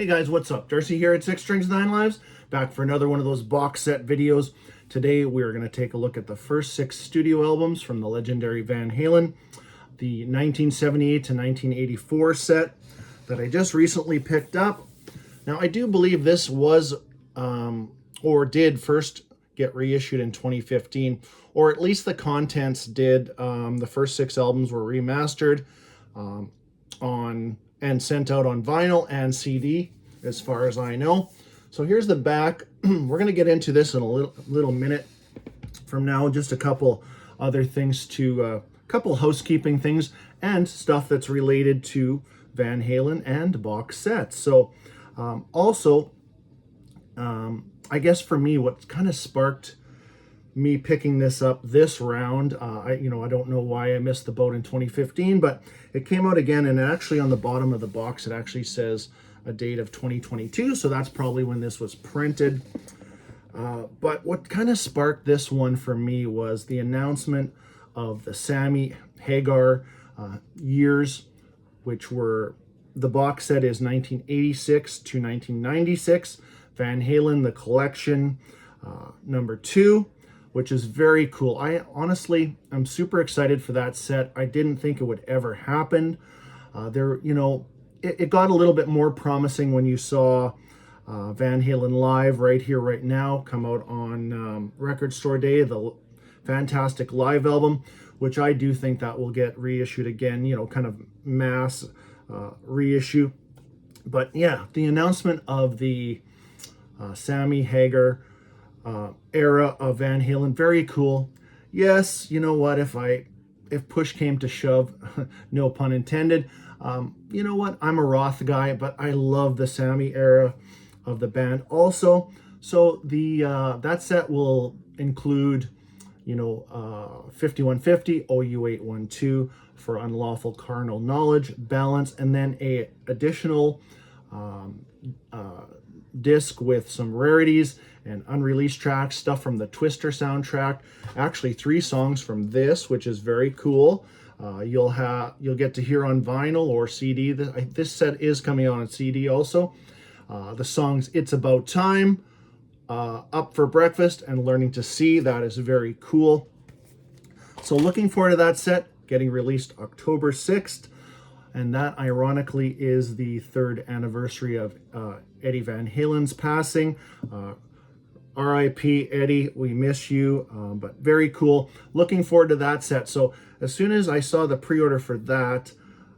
Hey guys, what's up? Darcy here at 6 Strings 9 Lives, back for another one of those box set videos. Today we're going to take a look at the first 6 studio albums from the legendary Van Halen, the 1978 to 1984 set that I just recently picked up. Now I do believe this was, or did first get reissued in 2015, or at least the contents did. The first 6 albums were remastered and sent out on vinyl and CD, as far as I know. So here's the back. We're going to get into this in a little minute from now. Just a couple other things couple housekeeping things and stuff that's related to Van Halen and box sets. So I guess for me, what kind of sparked me picking this up this round, I don't know why I missed the boat in 2015, but it came out again, and actually on the bottom of the box it actually says a date of 2022, so that's probably when this was printed. But what kind of sparked this one for me was the announcement of the Sammy Hagar years, which were, the box set is 1986 to 1996, Van Halen, the collection, number 2, which is very cool. I'm super excited for that set. I didn't think it would ever happen. It got a little bit more promising when you saw Van Halen Live Right Here, Right Now come out on Record Store Day, the fantastic live album, which I do think that will get reissued again, kind of mass reissue. But yeah, the announcement of the Sammy Hagar era of Van Halen, very cool. Yes, you know what, if push came to shove, no pun intended, you know what, I'm a Roth guy, but I love the Sammy era of the band also. So the that set will include 5150, OU812 for Unlawful Carnal Knowledge, Balance, and then a additional disc with some rarities and unreleased tracks, stuff from the Twister soundtrack. Actually 3 songs from this, which is very cool. You'll get to hear on vinyl or CD. This set is coming out on CD also. The songs It's About Time, Up for Breakfast, and Learning to See. That is very cool. So looking forward to that set getting released October 6th. And that, ironically, is the 3rd anniversary of Eddie Van Halen's passing. R.I.P. Eddie, we miss you, but very cool. Looking forward to that set. So as soon as I saw the pre-order for that,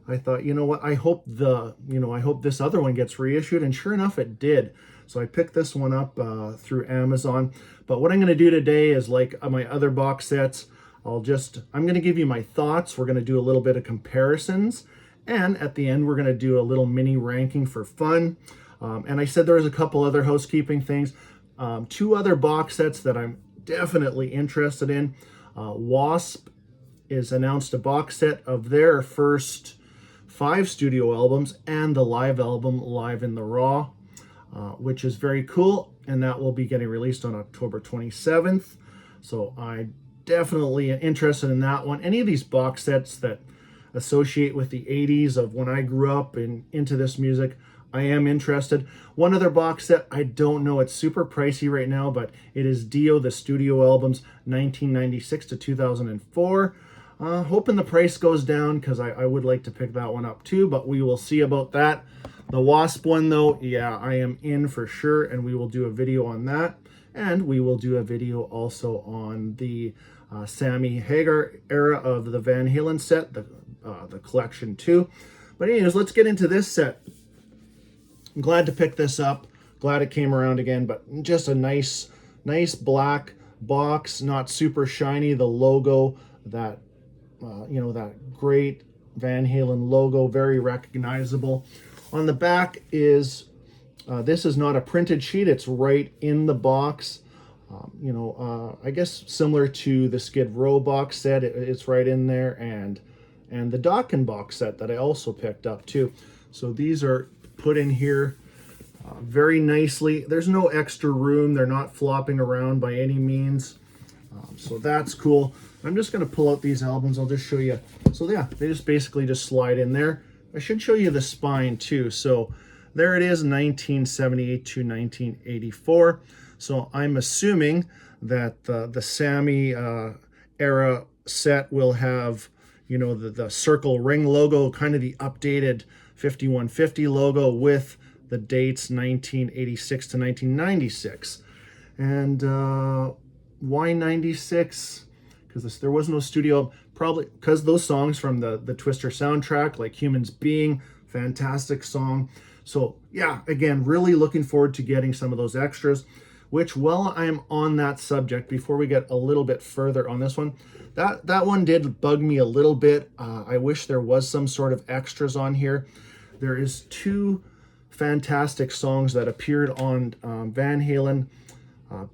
I thought, you know what, I hope this other one gets reissued, and sure enough, it did. So I picked this one up through Amazon. But what I'm going to do today is, like my other box sets, I'm going to give you my thoughts. We're going to do a little bit of comparisons. And at the end, we're going to do a little mini ranking for fun. And I said there was a couple other housekeeping things. 2 other box sets that I'm definitely interested in. Wasp is announced a box set of their first 5 studio albums and the live album Live in the Raw, which is very cool. And that will be getting released on October 27th. So I definitely am interested in that one. Any of these box sets that associate with the 80s of when I grew up and into this music, I am interested. One other box set, I don't know, it's super pricey right now, but it is Dio, the studio albums, 1996 to 2004. Hoping the price goes down, because I would like to pick that one up too, but we will see about that. The Wasp one though, yeah, I am in for sure, and we will do a video on that. And we will do a video also on the Sammy Hagar era of the Van Halen set, the collection too. But anyways, let's get into this set. I'm glad to pick this up. Glad it came around again, but just a nice black box, not super shiny. The logo, that great Van Halen logo, very recognizable. On the back is, this is not a printed sheet. It's right in the box. I guess similar to the Skid Row box set, it's right in there, and the Dokken box set that I also picked up too. So these are put in here very nicely. There's no extra room. They're not flopping around by any means. So that's cool. I'm just going to pull out these albums. I'll just show you. So yeah, they just basically slide in there. I should show you the spine too. So there it is, 1978 to 1984. So I'm assuming that the Sammy era set will have, you know, the circle ring logo, kind of the updated 5150 logo with the dates 1986 to 1996. And why 96? Because there was no studio, probably because those songs from the Twister soundtrack, like Humans Being, fantastic song. So yeah, again, really looking forward to getting some of those extras, which while I'm on that subject, before we get a little bit further on this one, that one did bug me a little bit. I wish there was some sort of extras on here. There is two fantastic songs that appeared on Van Halen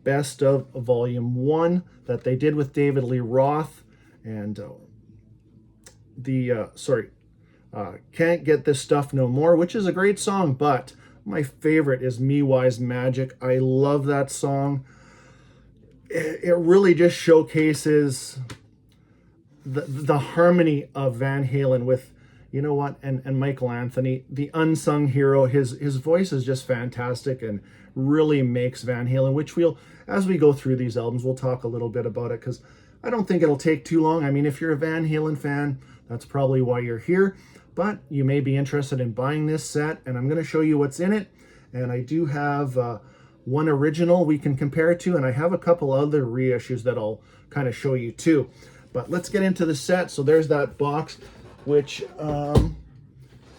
Best of Volume 1 that they did with David Lee Roth, and Can't Get This Stuff No More, which is a great song, but my favorite is Me Wise Magic. I love that song. It really just showcases the harmony of Van Halen with, you know what, and Michael Anthony, the unsung hero. His voice is just fantastic and really makes Van Halen, which we'll, as we go through these albums, we'll talk a little bit about it, because I don't think it'll take too long. I mean, if you're a Van Halen fan, that's probably why you're here, but you may be interested in buying this set, and I'm going to show you what's in it. And I do have one original we can compare it to, and I have a couple other reissues that I'll kind of show you too. But let's get into the set. So there's that box, which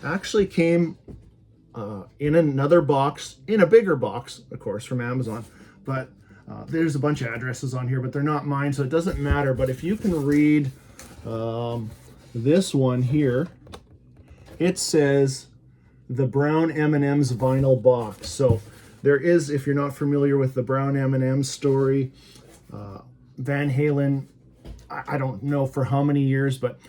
actually came in another box, in a bigger box, of course, from Amazon. But there's a bunch of addresses on here, but they're not mine, so it doesn't matter. But if you can read this one here, it says the Brown M&M's vinyl box. So there is, if you're not familiar with the Brown M&M story, Van Halen, I don't know for how many years, but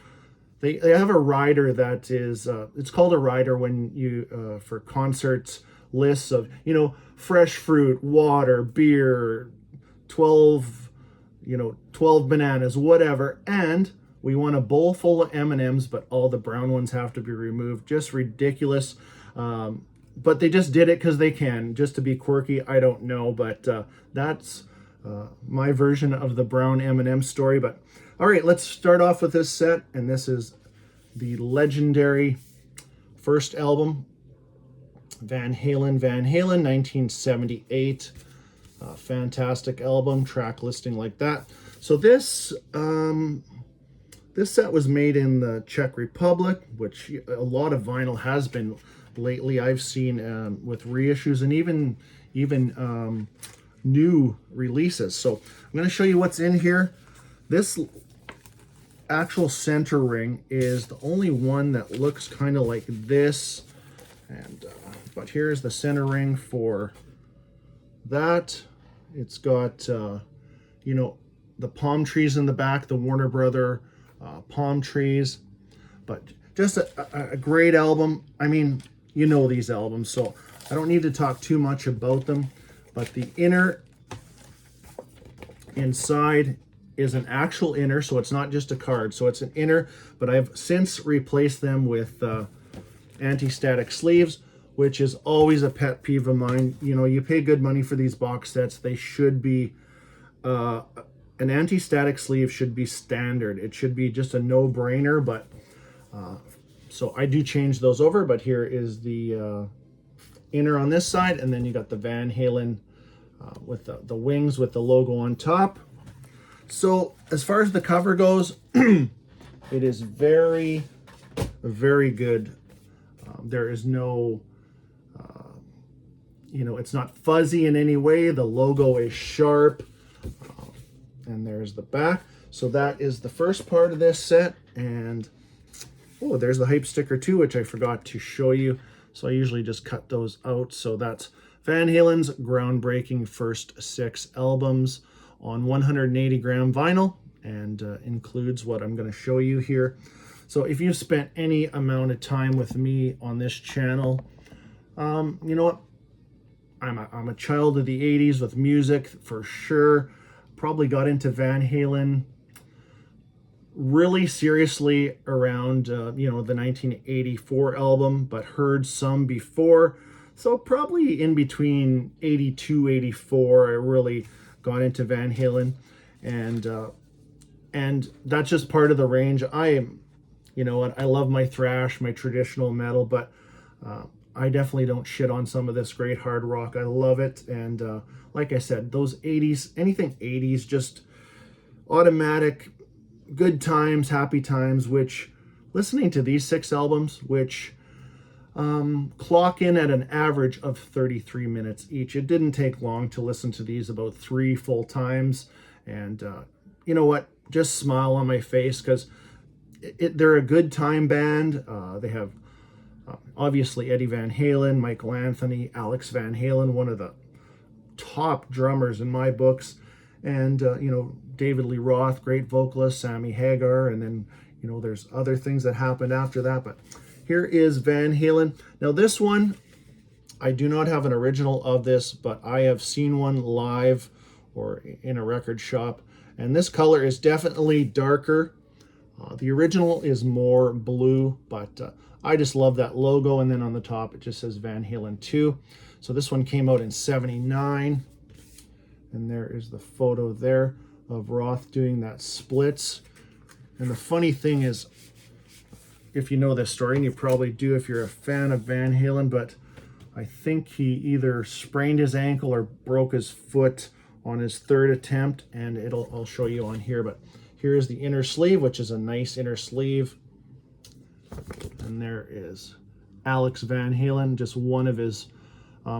they have a rider that is, it's called a rider when you, for concerts, lists of, you know, fresh fruit, water, beer, 12 bananas, whatever. And we want a bowl full of M&Ms, but all the brown ones have to be removed. Just ridiculous. But they just did it because they can, just to be quirky. I don't know, but that's my version of the Brown M&M story. But all right, let's start off with this set, and this is the legendary first album, Van Halen, 1978. Fantastic album, track listing like that. So this set was made in the Czech Republic, which a lot of vinyl has been lately. I've seen with reissues and even new releases. So I'm going to show you what's in here. This actual center ring is the only one that looks kind of like this, and but here's the center ring for that. It's got you know, the palm trees in the back, the Warner Brother palm trees. But just a great album. I mean, you know these albums, so I don't need to talk too much about them. But the inner inside is an actual inner, so it's not just a card. So it's an inner, but I've since replaced them with anti-static sleeves, which is always a pet peeve of mine. You know, you pay good money for these box sets. They should be, an anti-static sleeve should be standard. It should be just a no-brainer, but so I do change those over. But here is the inner on this side, and then you got the Van Halen with the wings with the logo on top. So as far as the cover goes, it is very, very good. There is no, you know, it's not fuzzy in any way. The logo is sharp. And there's the back. So that is the first part of this set. And oh, there's the hype sticker too, which I forgot to show you. So I usually just cut those out. So that's Van Halen's groundbreaking first 6 albums on 180 gram vinyl, and includes what I'm going to show you here. So if you've spent any amount of time with me on this channel, you know what? I'm a child of the 80s with music for sure. Probably got into Van Halen really seriously around you know, the 1984 album, but heard some before. So probably in between 82, 84, I really got into Van Halen, and that's just part of the range. You know what, I love my thrash, my traditional metal, but I definitely don't shit on some of this great hard rock. I love it, and like I said, those 80s, anything 80s, just automatic, good times, happy times, which listening to these 6 albums, which clock in at an average of 33 minutes each. It didn't take long to listen to these, about 3 full times. And you know what? Just smile on my face, because they're a good time band. They have obviously Eddie Van Halen, Michael Anthony, Alex Van Halen, one of the top drummers in my books. And, you know, David Lee Roth, great vocalist, Sammy Hagar. And then, you know, there's other things that happened after that. But here is Van Halen. Now this one, I do not have an original of this, but I have seen one live or in a record shop. And this color is definitely darker. The original is more blue, but I just love that logo. And then on the top, it just says Van Halen II. So this one came out in '79. And there is the photo there of Roth doing that splits. And the funny thing is, if you know this story, and you probably do if you're a fan of Van Halen, but I think he either sprained his ankle or broke his foot on his 3rd attempt, and I'll show you on here. But here is the inner sleeve, which is a nice inner sleeve. And there is Alex Van Halen, just one of his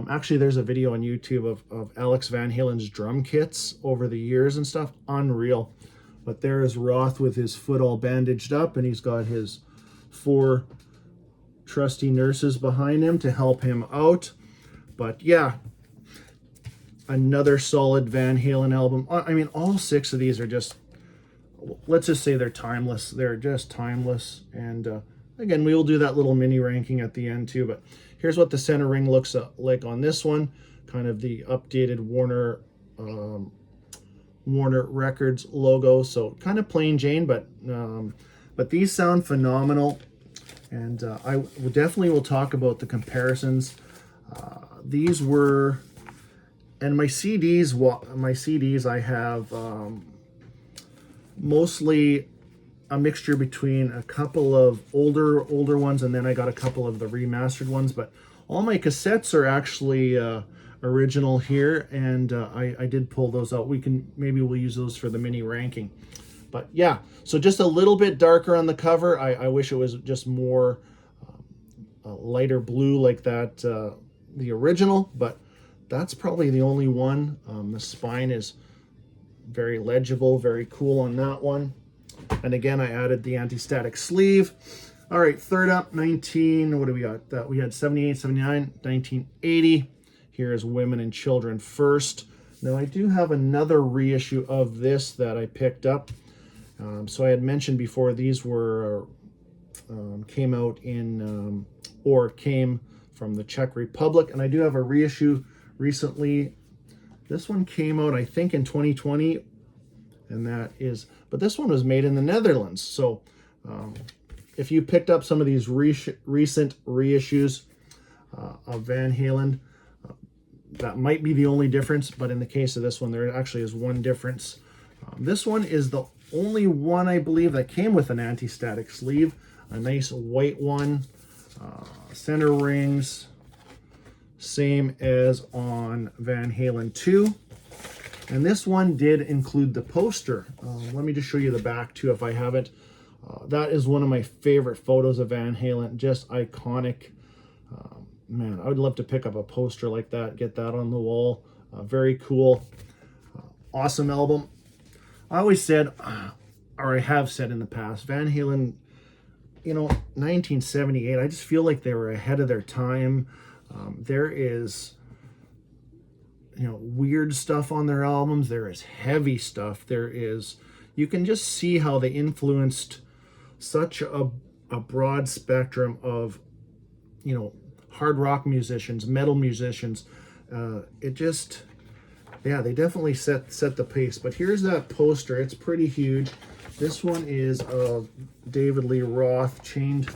actually, there's a video on YouTube of Alex Van Halen's drum kits over the years and stuff. Unreal. But there is Roth with his foot all bandaged up, and he's got his 4 trusty nurses behind him to help him out. But yeah, another solid Van Halen album. I mean, all 6 of these are just, let's just say they're timeless. They're just timeless. And again, we will do that little mini ranking at the end too. But here's what the center ring looks like on this one. Kind of the updated Warner Records logo. So kind of plain Jane, but these sound phenomenal. And I definitely will talk about the comparisons. These were, and my CDs I have mostly a mixture between a couple of older ones, and then I got a couple of the remastered ones. But all my cassettes are actually original here, and I did pull those out. Maybe we'll use those for the mini ranking. But yeah, so just a little bit darker on the cover. I wish it was just more lighter blue like that, the original, but that's probably the only one. The spine is very legible, very cool on that one. And again, I added the anti-static sleeve. All right, third up, what do we got? We had 78, 79, 1980. Here's Women and Children First. Now, I do have another reissue of this that I picked up. So I had mentioned before, these were came out in or came from the Czech Republic, and I do have a reissue recently. This one came out, I think, in 2020, and but this one was made in the Netherlands. So if you picked up some of these recent reissues of Van Halen, that might be the only difference, but in the case of this one, there actually is one difference. This one is the only one, I believe, that came with an anti-static sleeve, a nice white one, center rings, same as on Van Halen II. And this one did include the poster. Let me just show you the back too if I haven't. That is one of my favorite photos of Van Halen, just iconic. Man, I would love to pick up a poster like that, get that on the wall. Very cool. Awesome album. I always said, or I have said in the past, Van Halen, 1978, I just feel like they were ahead of their time. There is, weird stuff on their albums. There is heavy stuff. You can just see how they influenced such a broad spectrum of, hard rock musicians, metal musicians. They definitely set the pace. But here's that poster. It's pretty huge. This one is of David Lee Roth chained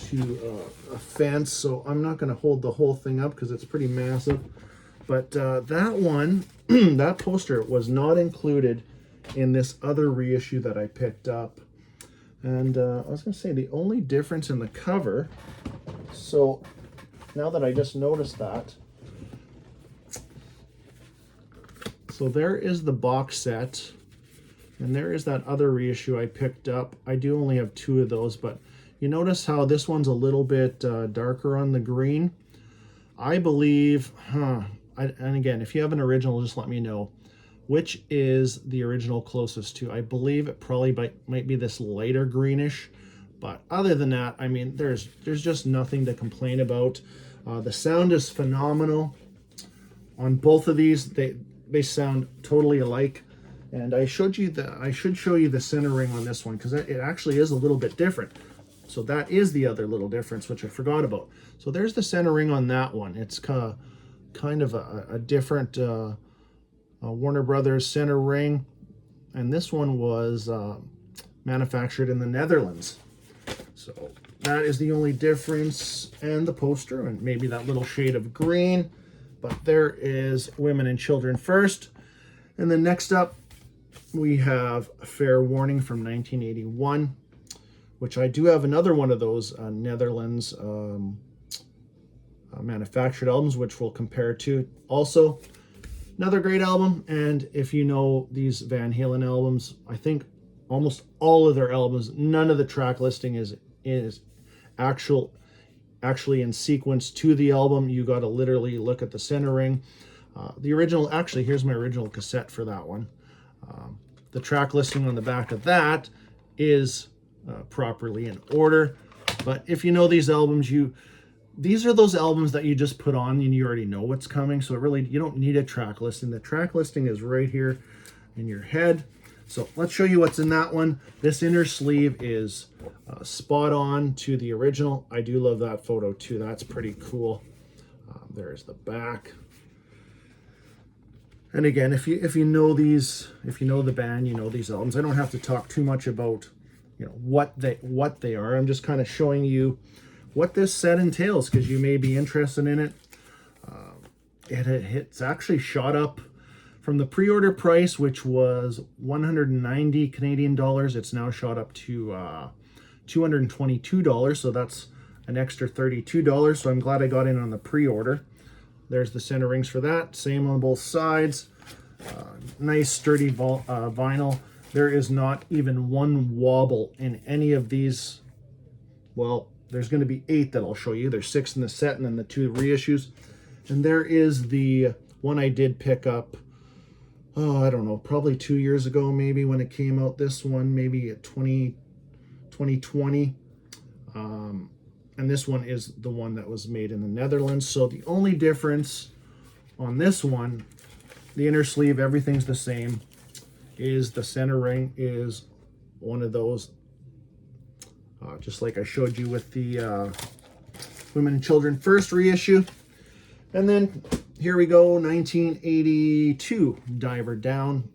to a fence, so I'm not going to hold the whole thing up because it's pretty massive. But that one, that poster was not included in this other reissue that I picked up. And I was going to say the only difference in the cover, so now that I just noticed that, so there is the box set, and there is that other reissue I picked up. I do only have 2 of those, but you notice how this one's a little bit darker on the green. I believe, and again, if you have an original, just let me know. Which is the original closest to? I believe it probably might be this lighter greenish, but other than that, I mean, there's just nothing to complain about. The sound is phenomenal on both of these. They sound totally alike, and I should show you the center ring on this one because it actually is a little bit different. So that is the other little difference, which I forgot about. So there's the center ring on that one. It's kind of a different Warner Brothers center ring, and this one was manufactured in the Netherlands. So that is the only difference, and the poster, and maybe that little shade of green. But there is Women and Children First. And then next up, we have Fair Warning from 1981, which I do have another one of those Netherlands manufactured albums, which we'll compare to. Also, another great album, and if you know these Van Halen albums, I think almost all of their albums, none of the track listing is actually in sequence to the album. You got to literally look at the center ring. The original, actually, here's my original cassette for that one. The track listing on the back of that is properly in order. But if you know these albums, these are those albums that you just put on and you already know what's coming. So you don't need a track listing. The track listing is right here in your head. So let's show you what's in that one. This inner sleeve is spot on to the original. I do love that photo too. That's pretty cool. There's the back. And again, if you know these, if you know the band, you know these albums. I don't have to talk too much about what they are. I'm just kind of showing you what this set entails because you may be interested in it. It's actually shot up from the pre-order price, which was 190 Canadian dollars. It's now shot up to $222, so that's an extra $32. So I'm glad I got in on the pre-order. There's the center rings for that. Same on both sides. Nice sturdy vinyl. There is not even one wobble in any of these. Well, there's going to be 8 that I'll show you. There's 6 in the set and then the 2 reissues. And there is the one I did pick up, I don't know, probably 2 years ago maybe when it came out. This one maybe at 2020. And this one is the one that was made in the Netherlands. So the only difference on this one, the inner sleeve, everything's the same, is the center ring is one of those, just like I showed you with the Women and Children First reissue. And then here we go, 1982 Diver Down.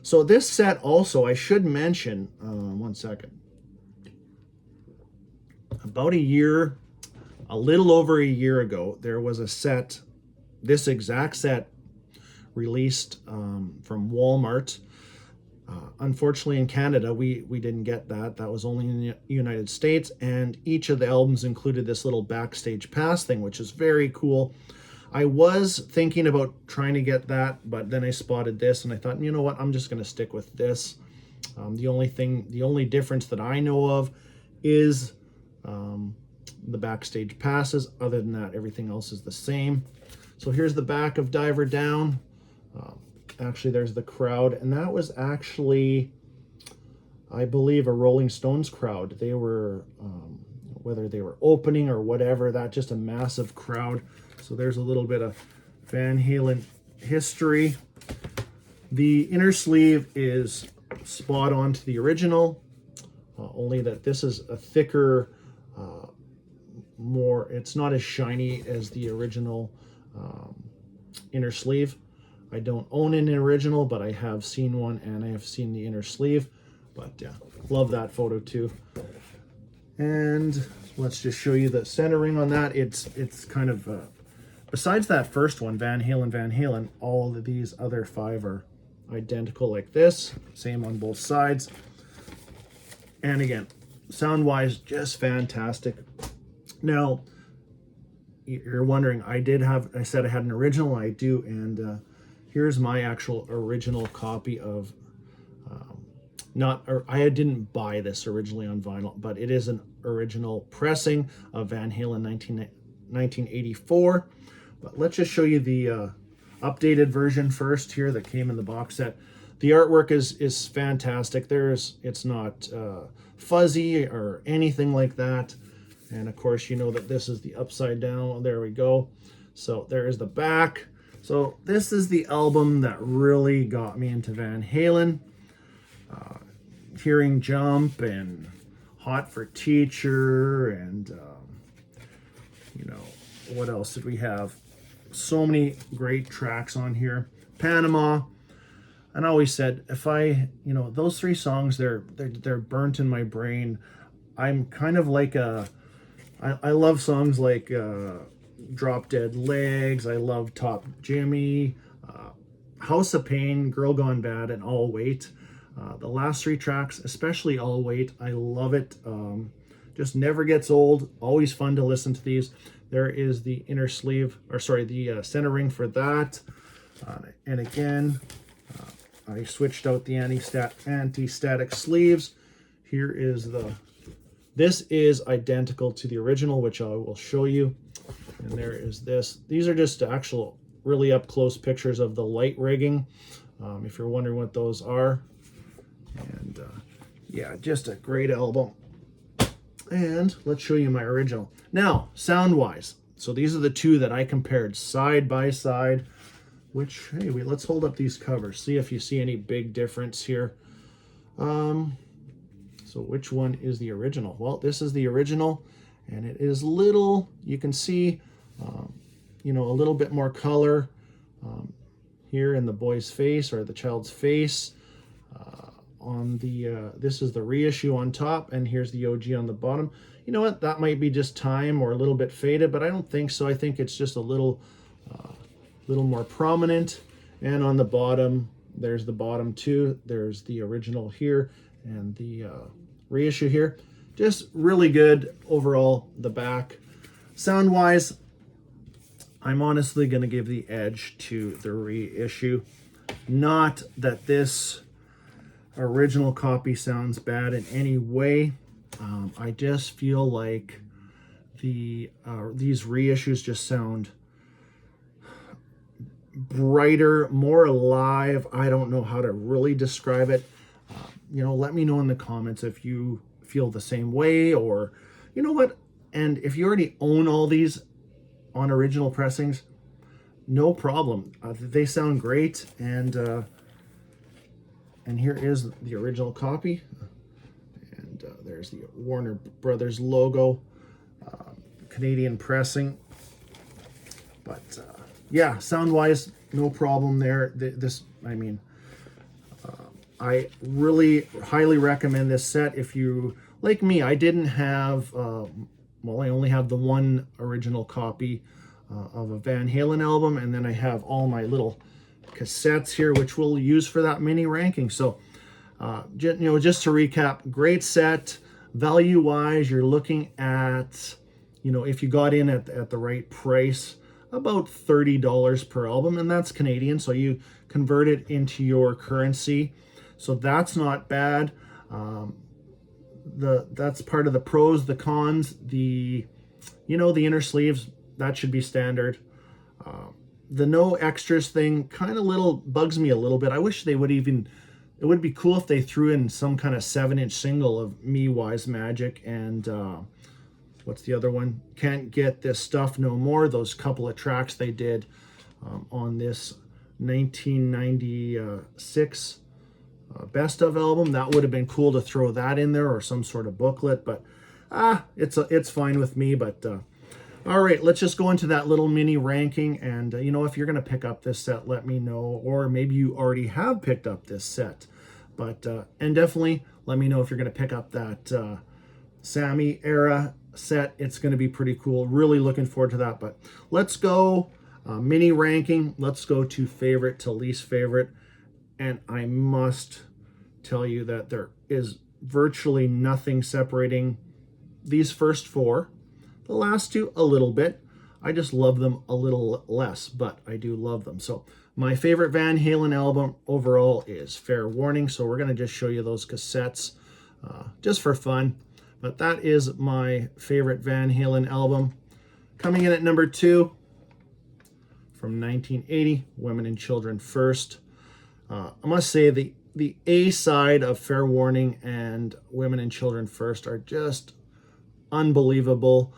So this set also, I should mention, one second. About a little over a year ago, there was a set, this exact set, released from Walmart. Unfortunately, in Canada, we didn't get that. That was only in the United States, and each of the albums included this little backstage pass thing, which is very cool. I was thinking about trying to get that, but then I spotted this, and I thought, you know what, I'm just going to stick with this. The only difference that I know of is the backstage passes. Other than that, everything else is the same. So here's the back of Diver Down. Actually, there's the crowd, and that was actually, I believe, a Rolling Stones crowd. They were, whether they were opening or whatever, that just a massive crowd. So there's a little bit of Van Halen history. The inner sleeve is spot on to the original, only that this is a thicker, it's not as shiny as the original inner sleeve. I don't own an original, but I have seen one, and I have seen the inner sleeve. But yeah, love that photo too. And let's just show you the centering on that. It's kind of, besides that first one, Van Halen, all of these other 5 are identical like this. Same on both sides. And again, sound-wise, just fantastic. Now, you're wondering, I said I had an original, I do, and here's my actual original copy of, I didn't buy this originally on vinyl, but it is an original pressing of Van Halen 1984. But let's just show you the updated version first here that came in the box set. The artwork is fantastic. It's not fuzzy or anything like that. And of course, you know that this is the upside down. There we go. So there is the back. So this is the album that really got me into Van Halen. Hearing Jump and Hot for Teacher and, you know, what else did we have? So many great tracks on here. Panama. And I always said, if you know, those 3 songs, they're burnt in my brain. I'm kind of like I love songs like Drop Dead Legs. I love Top Jimmy, House of Pain, Girl Gone Bad, and All Wait. The last 3 tracks, especially All Wait, I love it. Just never gets old. Always fun to listen to these. There is the inner sleeve, or sorry, the center ring for that. And again, I switched out the anti-static sleeves. Here is this is identical to the original, which I will show you. And there is this. These are just actual really up close pictures of the light rigging, if you're wondering what those are. And yeah, just a great album. And let's show you my original. Now, sound-wise, so these are the 2 that I compared side by side, which, hey, let's hold up these covers, see if you see any big difference here. So which one is the original? Well, this is the original, and it is little, you can see, you know, a little bit more color here in the boy's face or the child's face. On the this is the reissue on top, and here's the OG on the bottom. You know what, that might be just time or a little bit faded, but I don't think so. I think it's just a little more prominent. And on the bottom, there's the bottom 2. There's the original here and the reissue here. Just really good overall. The back, sound wise, I'm honestly going to give the edge to the reissue. Not that this original copy sounds bad in any way. I just feel like these reissues just sound brighter, more alive. I don't know how to really describe it. You know, let me know in the comments if you feel the same way, or you know what, and if you already own all these on original pressings, no problem. They sound great. And here is the original copy, and there's the Warner Brothers logo, Canadian pressing. But yeah, sound wise, no problem there. I really highly recommend this set. If you, like me, I didn't have, well, I only have the 1 original copy of a Van Halen album, and then I have all my little cassettes here, which we'll use for that mini ranking. So, you know, just to recap, great set. Value-wise, you're looking at, you know, if you got in at the right price, about $30 per album, and that's Canadian, so you convert it into your currency. So that's not bad. That's part of the pros. The cons, the inner sleeves, that should be standard. The no extras thing kind of bugs me a little bit. I wish they would it would be cool if they threw in some kind of 7-inch single of Me, Wise Magic, and what's the other one? Can't Get This Stuff No More. Those couple of tracks they did on this 1996 best of album. That would have been cool to throw that in there, or some sort of booklet, but it's fine with me. But all right, let's just go into that little mini ranking. And you know, if you're going to pick up this set, let me know, or maybe you already have picked up this set. But and definitely let me know if you're going to pick up that Sammy era set. It's going to be pretty cool. Really looking forward to that. But let's go mini ranking. Let's go to favorite to least favorite. And I must tell you that there is virtually nothing separating these first four. The last two, a little bit. I just love them a little less, but I do love them. So my favorite Van Halen album overall is Fair Warning. So we're going to just show you those cassettes just for fun. But that is my favorite Van Halen album. Coming in at number 2 from 1980, Women and Children First. I must say the A side of Fair Warning and Women and Children First are just unbelievable.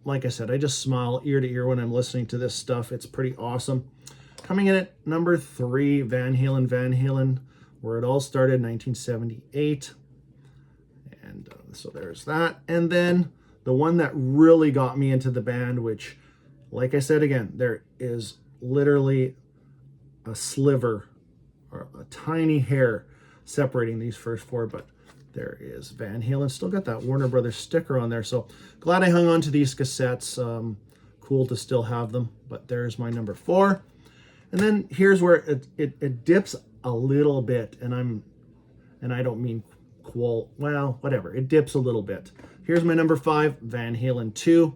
Like I said, I just smile ear to ear when I'm listening to this stuff. It's pretty awesome. Coming in at number 3, Van Halen, Where It All Started, 1978. And so there's that. And then the one that really got me into the band, which, like I said again, there is literally a sliver or a tiny hair separating these first four, but there is Van Halen. Still got that Warner Brothers sticker on there. So glad I hung on to these cassettes. Cool to still have them. But there's my number 4. And then here's where it dips a little bit. And I don't mean well, whatever. It dips a little bit. Here's my number 5, Van Halen II.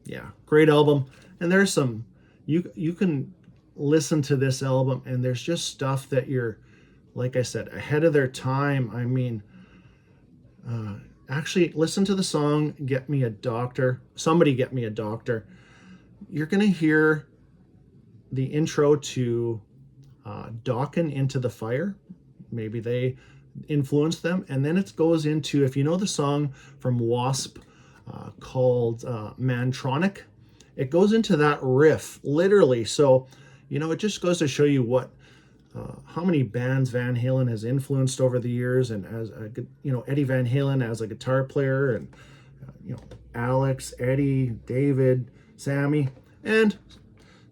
Yeah, great album. And there's some, you can listen to this album and there's just stuff that you're, like I said, ahead of their time. I mean, actually, listen to the song Get Me a Doctor. Somebody Get Me a Doctor. You're going to hear the intro to Dokken Into the Fire. Maybe they influenced them. And then it goes into, if you know the song from Wasp called Mantronic, it goes into that riff, literally. So, it just goes to show you what how many bands Van Halen has influenced over the years, and as Eddie Van Halen as a guitar player, and Alex, Eddie, David, Sammy. And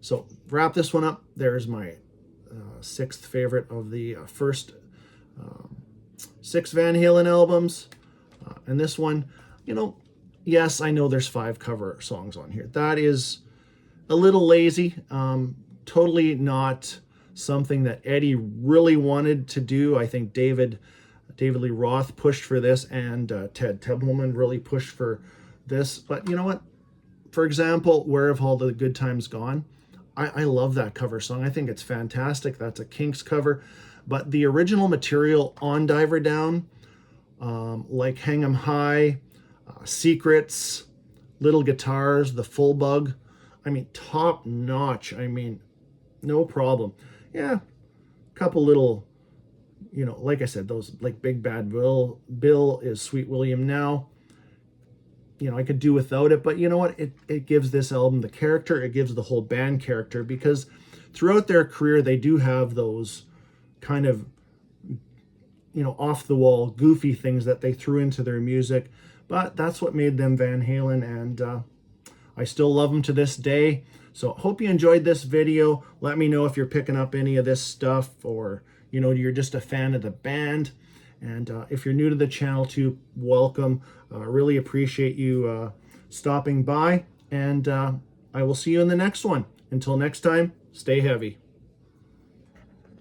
so wrap this one up. There's my 6th favorite of the first 6 Van Halen albums. And this one, yes, I know there's 5 cover songs on here. That is a little lazy. Totally not something that Eddie really wanted to do. I think David Lee Roth pushed for this, and Ted Templeman really pushed for this. But you know what? For example, Where Have All the Good Times Gone? I love that cover song. I think it's fantastic. That's a Kinks cover. But the original material on Diver Down, like Hang 'Em High, Secrets, Little Guitars, The Full Bug, I mean, top notch. I mean, no problem. Yeah, a couple little, like I said, those like Big Bad Bill is Sweet William Now. I could do without it, but you know what? It gives this album the character. It gives the whole band character, because throughout their career, they do have those kind of, off the wall, goofy things that they threw into their music. But that's what made them Van Halen, and I still love them to this day. So hope you enjoyed this video. Let me know if you're picking up any of this stuff, or you're just a fan of the band. And if you're new to the channel too, welcome. Really appreciate you stopping by, and I will see you in the next one. Until next time, stay heavy.